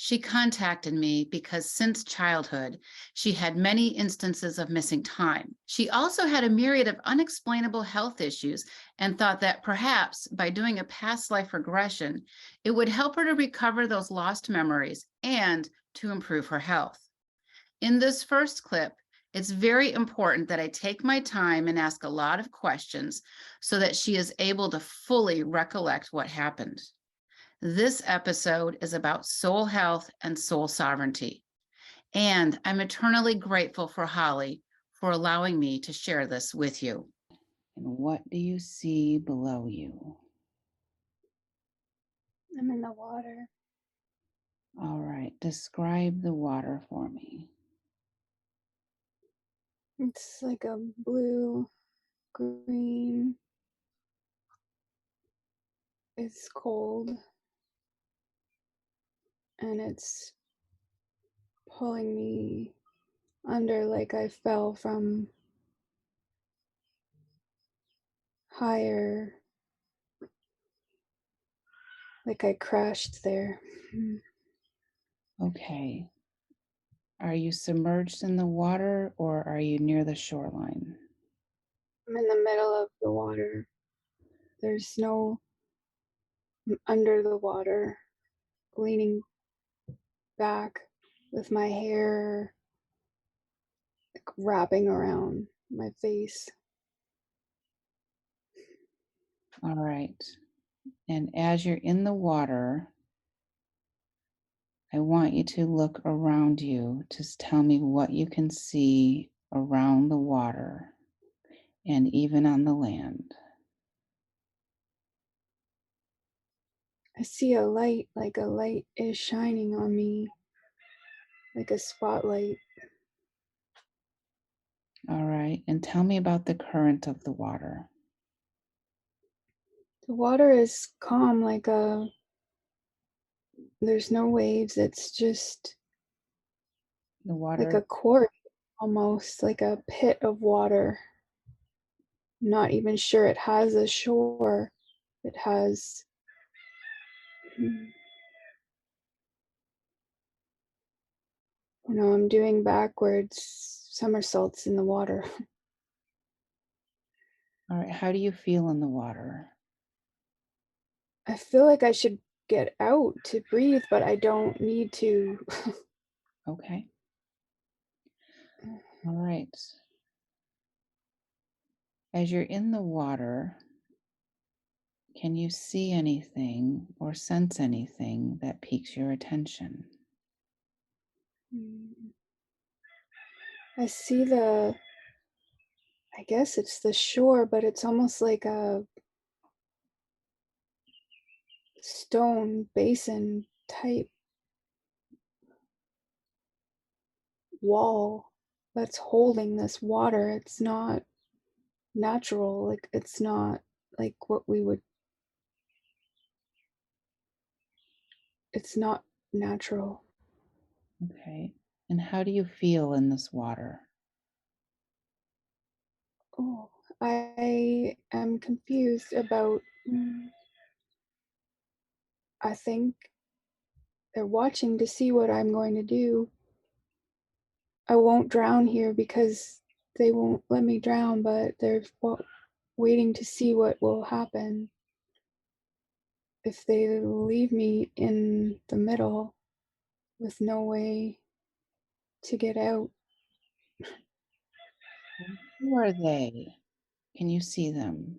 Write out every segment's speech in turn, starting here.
She contacted me because since childhood, she had many instances of missing time. She also had a myriad of unexplainable health issues and thought that perhaps by doing a past life regression, it would help her to recover those lost memories and to improve her health. In this first clip, it's very important that I take my time and ask a lot of questions so that she is able to fully recollect what happened. This episode is about soul health and soul sovereignty, and I'm eternally grateful for Holly for allowing me to share this with you. And what do you see below you? I'm in the water. All right, describe the water for me. It's like a blue, green. It's cold. And it's pulling me under like I fell from higher. Like I crashed there. Okay. Are you submerged in the water or are you near the shoreline? I'm in the middle of the water. There's no. I'm under the water, leaning back with my hair like wrapping around my face. All right. And as you're in the water, I want you to look around you to tell me what you can see around the water and even on the land. I see a light, like a light is shining on me, like a spotlight. All right. And tell me about the current of the water. The water is calm, there's no waves. It's just The water. like a quarry, almost like a pit of water. Not even sure it has a shore. It has. I'm doing backwards somersaults in the water. All right. How do you feel in the water? I feel like I should get out to breathe, but I don't need to. Okay. All right. As you're in the water, can you see anything or sense anything that piques your attention? I see I guess it's the shore, but it's almost like a stone basin type wall that's holding this water. It's not natural. Like, it's not like what we would. It's not natural. Okay. And how do you feel in this water? Oh, I am confused about. I think they're watching to see what I'm going to do. I won't drown here because they won't let me drown, but they're waiting to see what will happen if they leave me in the middle with no way to get out. Who are they? Can you see them?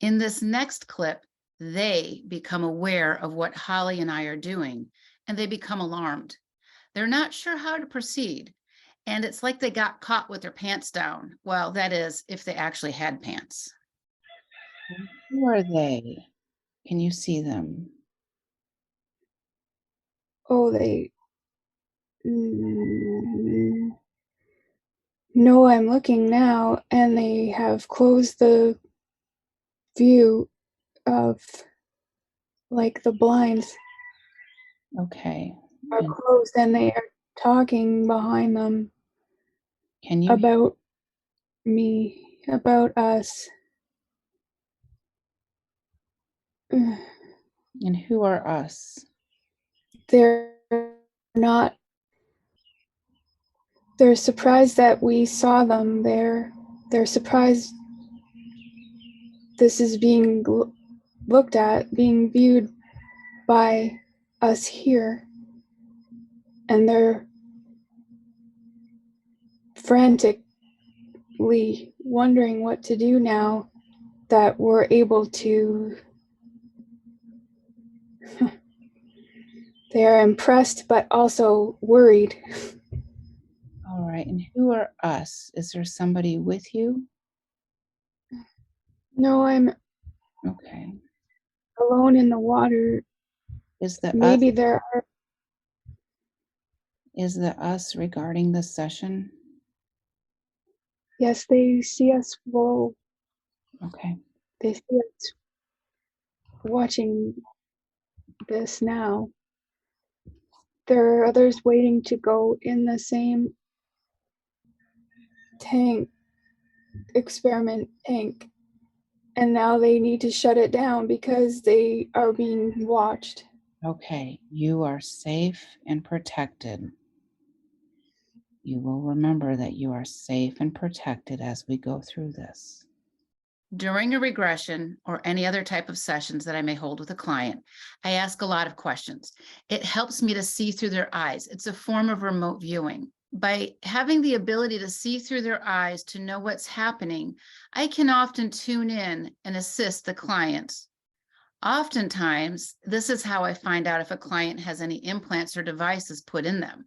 In this next clip, they become aware of what Holly and I are doing, and they become alarmed. They're not sure how to proceed, and it's like they got caught with their pants down. Well, that is, if they actually had pants. Who are they? Can you see them? Oh, they. No, I'm looking now, and they have closed the view of like the blinds Okay. are closed, and they are talking behind them Can you about me, about us. and who are us? they're not, they're surprised that we saw them. They're surprised this is being looked at, being viewed by us here. And they're frantically wondering what to do now that we're able to. They are impressed, but also worried. All right. And who are us? Is there somebody with you? No, I'm Okay. alone in the water. Is the us Maybe there are, regarding this session? yes, they see us roll. Okay. They see us watching this now. There are others waiting to go in the same tank, experiment tank. And now they need to shut it down because they are being watched. Okay. You are safe and protected. You will remember that you are safe and protected as we go through this. During a regression or any other type of sessions that I may hold with a client, I ask a lot of questions. It helps me to see through their eyes. It's a form of remote viewing. By having the ability to see through their eyes to know what's happening, I can often tune in and assist the clients. Oftentimes, this is how I find out if a client has any implants or devices put in them.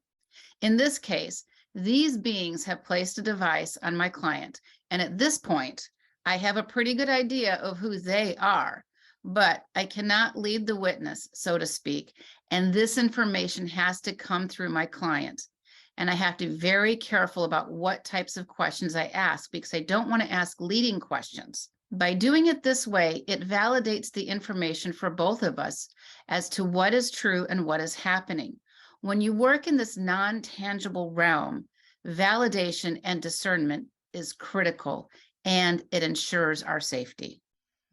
In this case, these beings have placed a device on my client, and at this point, I have a pretty good idea of who they are, but I cannot lead the witness, so to speak, and this information has to come through my client. And I have to be very careful about what types of questions I ask because I don't want to ask leading questions. By doing it this way, it validates the information for both of us as to what is true and what is happening. When you work in this non-tangible realm, validation and discernment is critical, and it ensures our safety.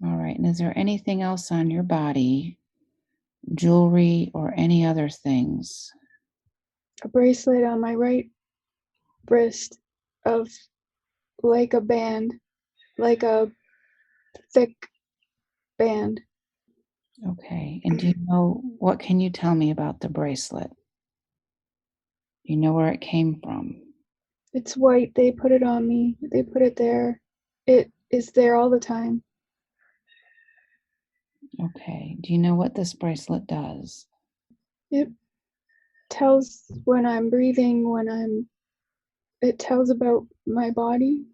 All right. And is there anything else on your body, jewelry or any other things? A bracelet on my right wrist of like a band, like a thick band. Okay. And do you know, what can you tell me about the bracelet? You know where it came from? It's white. They put it on me. They put it there. It is there all the time. Okay. Do you know what this bracelet does? It tells when I'm breathing, it tells about my body.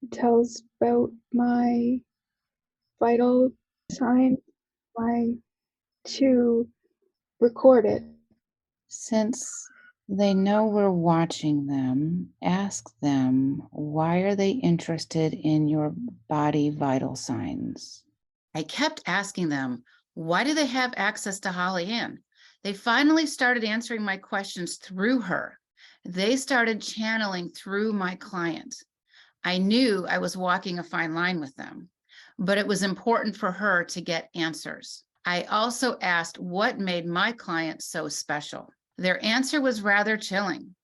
It tells about my vital sign, to record it. Since they know we're watching them, ask them, why are they interested in your body vital signs? I kept asking them, why do they have access to Holly Ann? They finally started answering my questions through her. They started channeling through my client. I knew I was walking a fine line with them, but it was important for her to get answers. I also asked what made my client so special. Their answer was rather chilling.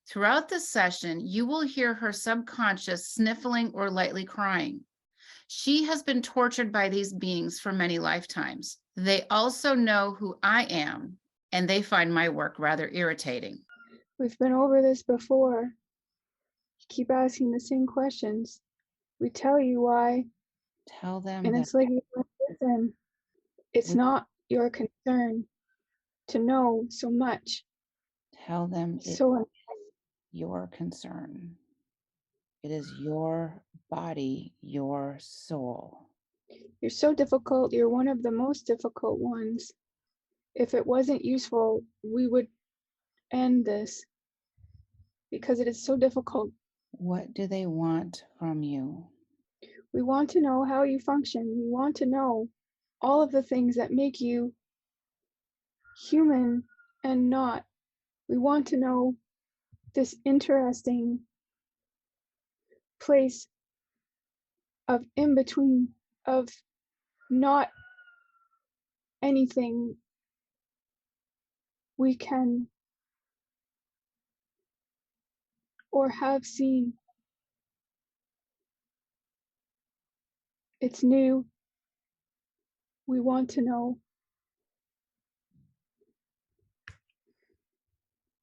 Throughout this session, you will hear her subconscious sniffling or lightly crying. She has been tortured by these beings for many lifetimes. They also know who I am, and they find my work rather irritating. We've been over this before. You keep asking the same questions. We tell you why, Tell them and that it's like, listen, it's not your concern to know so much. tell them it's So your concern. It is your body, your soul. you're so difficult. You're one of the most difficult ones. If it wasn't useful, we would end this because it is so difficult. What do they want from you? We want to know how you function. We want to know all of the things that make you human and not. We want to know this interesting place of in between, of not anything we can or have seen. It's new. We want to know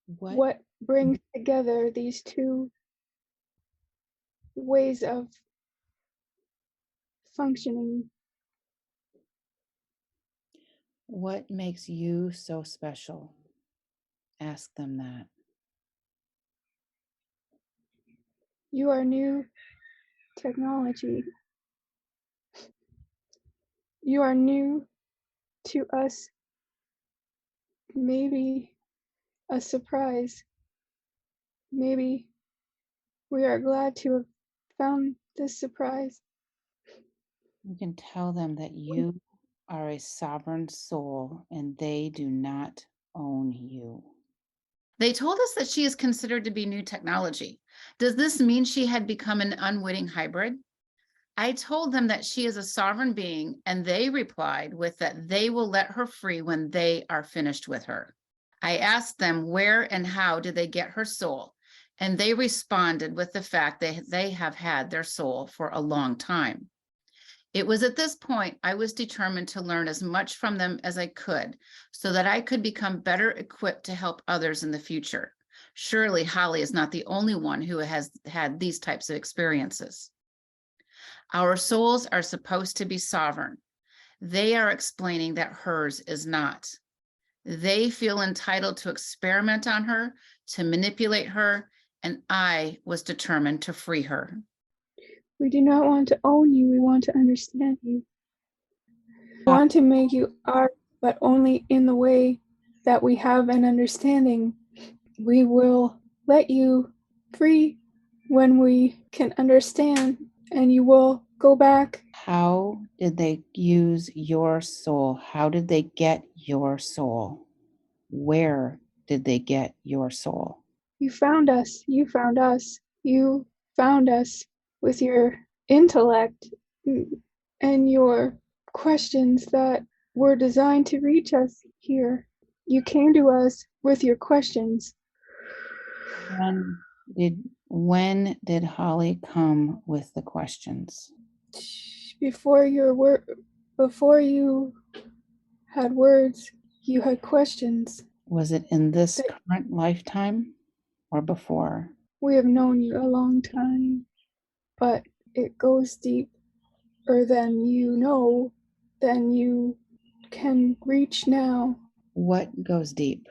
what brings together these two ways of functioning. What makes you so special? Ask them that. You are new technology. You are new to us, maybe a surprise. Maybe we are glad to have found this surprise. You can tell them that you are a sovereign soul and they do not own you. They told us that she is considered to be new technology. Does this mean she had become an unwitting hybrid? I told them that she is a sovereign being, and they replied with that they will let her free when they are finished with her. I asked them where and how did they get her soul, and they responded with the fact that they have had their soul for a long time. It was at this point I was determined to learn as much from them as I could so that I could become better equipped to help others in the future. Surely Holly is not the only one who has had these types of experiences. Our souls are supposed to be sovereign. They are explaining that hers is not. They feel entitled to experiment on her, to manipulate her, and I was determined to free her. We do not want to own you, we want to understand you. We want to make you ours, but only in the way that we have an understanding. We will let you free when we can understand, and you will go back. How did they use your soul? How did they get your soul? Where did they get your soul? You found us, you found us, you found us with your intellect and your questions that were designed to reach us here. You came to us with your questions. When did Holly come with the questions? Before you had words, you had questions. Was it in this current lifetime or before? We have known you a long time, but it goes deeper than than you can reach now. What goes deep?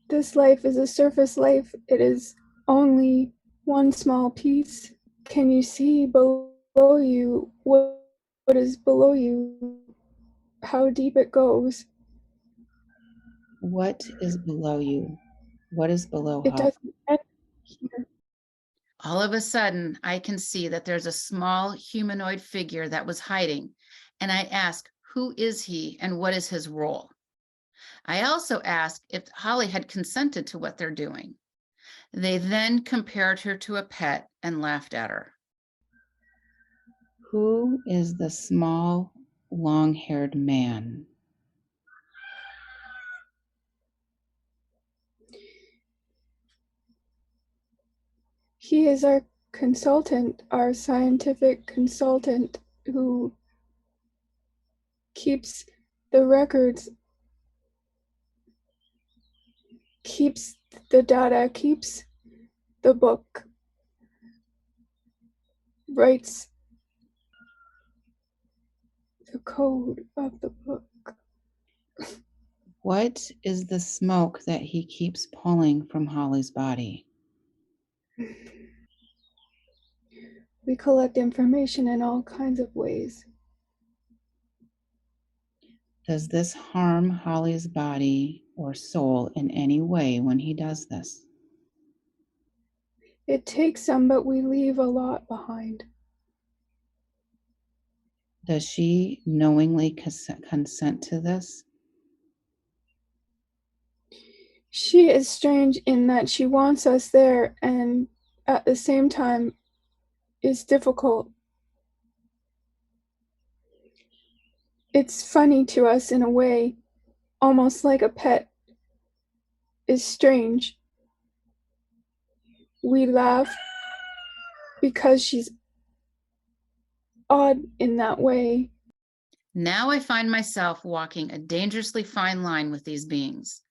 This life is a surface life. It is only one small piece. Can you see below you what is below you? How deep it goes? What is below you? What is below It Holly? doesn't end here. All of a sudden, I can see that there's a small humanoid figure that was hiding, and I ask, who is he and what is his role? I also asked if Holly had consented to what they're doing. They then compared her to a pet and laughed at her. Who is the small, long-haired man? He is our consultant, our scientific consultant who keeps the records, keeps the data, keeps the book, writes the code of the book. What is the smoke that he keeps pulling from Holly's body? We collect information in all kinds of ways. Does this harm Holly's body or soul in any way when he does this? It takes some, but we leave a lot behind. Does she knowingly consent to this? She is strange in that she wants us there and at the same time is difficult. It's funny to us in a way, almost like a pet. is strange. We laugh because she's odd in that way. Now I find myself walking a dangerously fine line with these beings.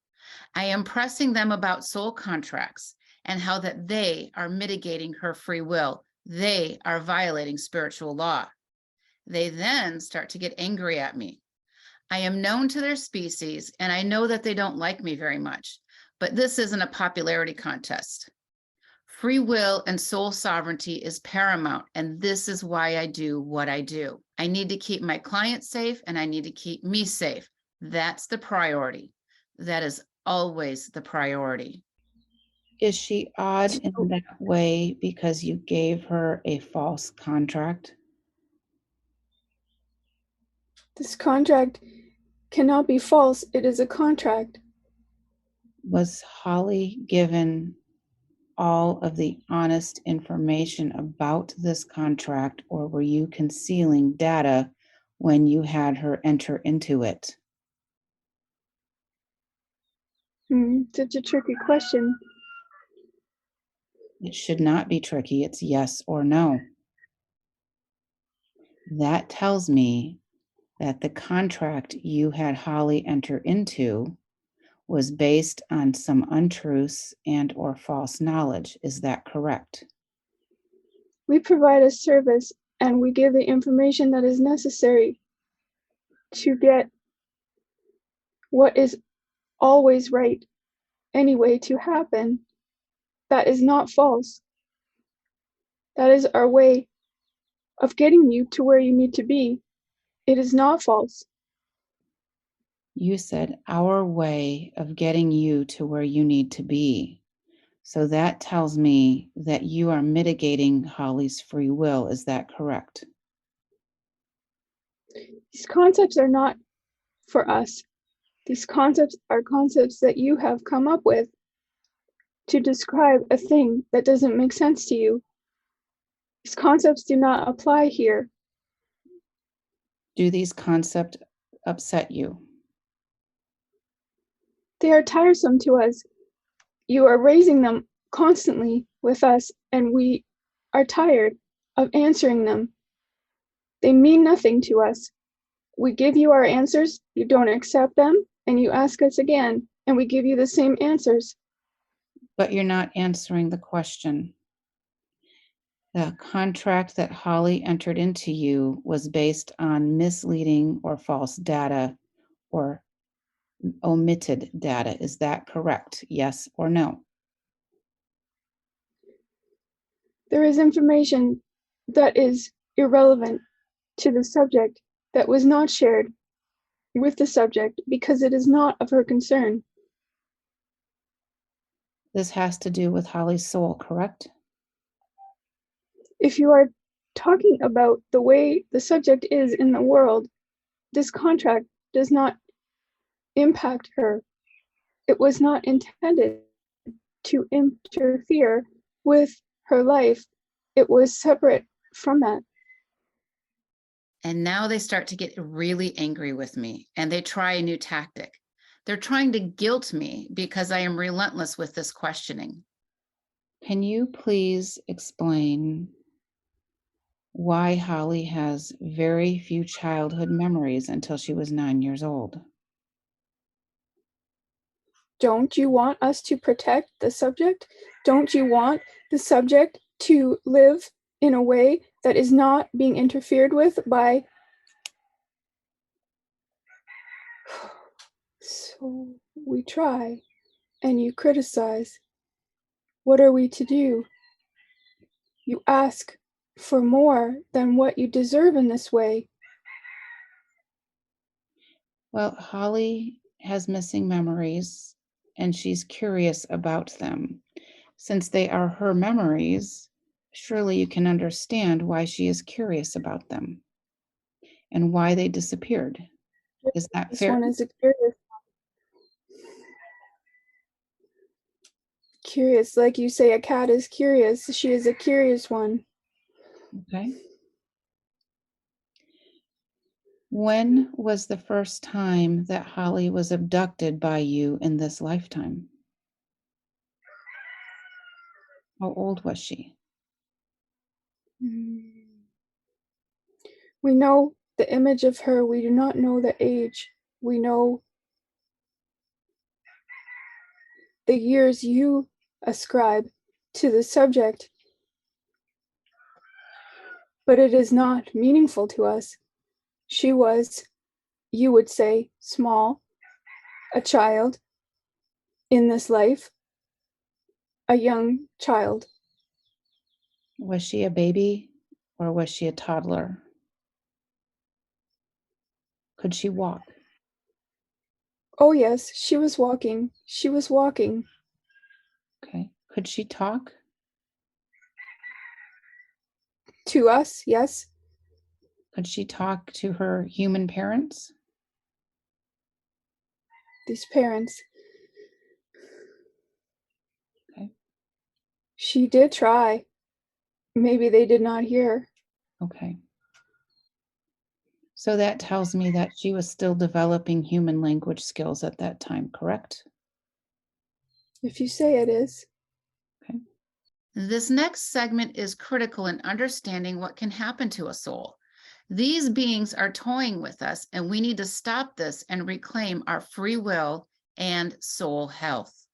I am pressing them about soul contracts and how that they are mitigating her free will. They are violating spiritual law. They then start to get angry at me. I am known to their species, and I know that they don't like me very much, but this isn't a popularity contest. Free will and soul sovereignty is paramount, and this is why I do what I do. I need to keep my clients safe, and I need to keep me safe. That's the priority. That is always the priority. Is she odd in So that way because you gave her a false contract? this contract cannot be false. It is a contract. Was Holly given all of the honest information about this contract, or were you concealing data when you had her enter into it? Such a tricky question. It should not be tricky. It's yes or no. That tells me that the contract you had Holly enter into was based on some untruths and or false knowledge. Is that correct? We provide a service and we give the information that is necessary to get what is always right anyway to happen. That is not false. That is our way of getting you to where you need to be. It is not false. You said our way of getting you to where you need to be. So that tells me that you are mitigating Holly's free will. Is that correct? These concepts are not for us. These concepts are concepts that you have come up with to describe a thing that doesn't make sense to you. These concepts do not apply here. Do these concepts upset you? They are tiresome to us. You are raising them constantly with us, and we are tired of answering them. They mean nothing to us. We give you our answers, you don't accept them, and you ask us again, and we give you the same answers. But you're not answering the question. The contract that Holly entered into you was based on misleading or false data or omitted data. Is that correct? Yes or no? There is information that is irrelevant to the subject that was not shared with the subject because it is not of her concern. This has to do with Holly's soul, correct? If you are talking about the way the subject is in the world, this contract does not impact her. It was not intended to interfere with her life. It was separate from that. And now they start to get really angry with me and they try a new tactic. They're trying to guilt me because I am relentless with this questioning. Can you please explain why Holly has very few childhood memories until she was 9 years old? Don't you want us to protect the subject? Don't you want the subject to live in a way that is not being interfered with by... So we try, and you criticize. What are we to do? You ask for more than what you deserve in this way. Well, Holly has missing memories and she's curious about them. Since they are her memories, surely you can understand why she is curious about them and why they disappeared. Is that This fair? one is a curious, like you say, a cat is curious. She is a curious one. Okay. When was the first time that Holly was abducted by you in this lifetime? How old was she? We know the image of her. We do not know the age. We know the years you ascribe to the subject, but it is not meaningful to us. She was, you would say, small, a child in this life, a young child. Was she a baby or was she a toddler? Could she walk? Oh, yes, she was walking. She was walking. Okay. Could she talk? To us, yes. Could she talk to her human parents? These parents. Okay. She did try. Maybe they did not hear. Okay. So that tells me that she was still developing human language skills at that time, correct? If you say it is. Okay. This next segment is critical in understanding what can happen to a soul. These beings are toying with us, and we need to stop this and reclaim our free will and soul health.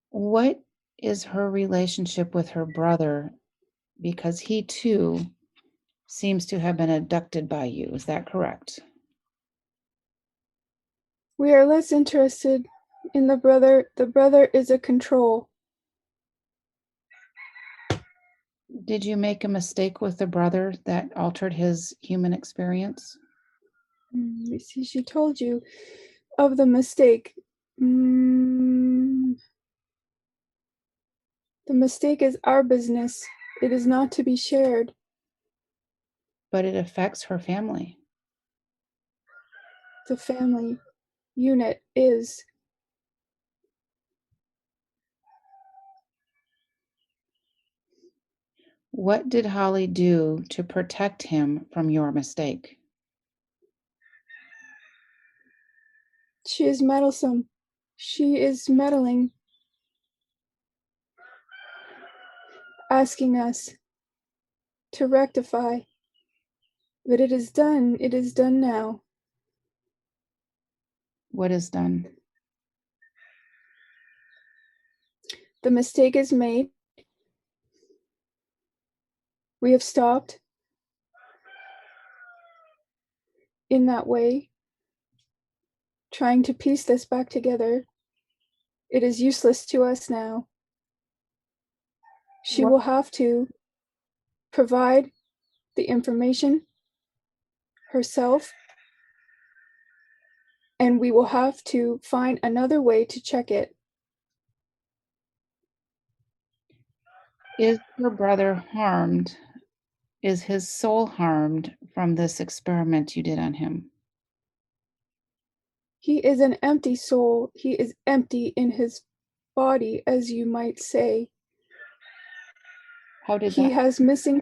What is her relationship with her brother? Because he too seems to have been abducted by you. Is that correct? We are less interested in the brother. The brother is a control. Did you make a mistake with the brother that altered his human experience? You see, she told you of the mistake. The mistake is our business. It is not to be shared. But it affects her family. The family unit is. What did Holly do to protect him from your mistake? She is meddlesome. She is meddling, asking us to rectify. But it is done. It is done now. What is done? The mistake is made. We have stopped in that way, trying to piece this back together. It is useless to us now. She will have to provide the information herself, and we will have to find another way to check it. Is her brother harmed? Is his soul harmed from this experiment you did on him? He is an empty soul. He is empty in his body, as you might say. How did He that? has missing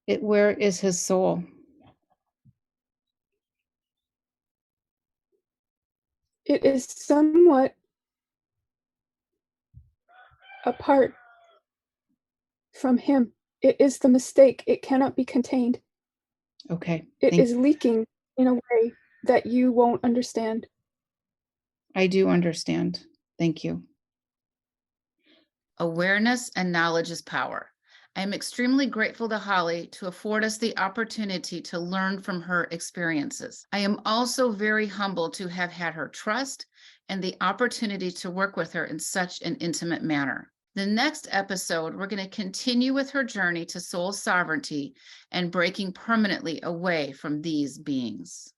parts. Where is his soul? It is somewhat apart from him. It is the mistake. It cannot be contained. Okay. It is leaking in a way that you won't understand. I do understand. Thank you. Awareness and knowledge is power. I am extremely grateful to Holly to afford us the opportunity to learn from her experiences. I am also very humbled to have had her trust and the opportunity to work with her in such an intimate manner. The next episode, we're going to continue with her journey to soul sovereignty and breaking permanently away from these beings.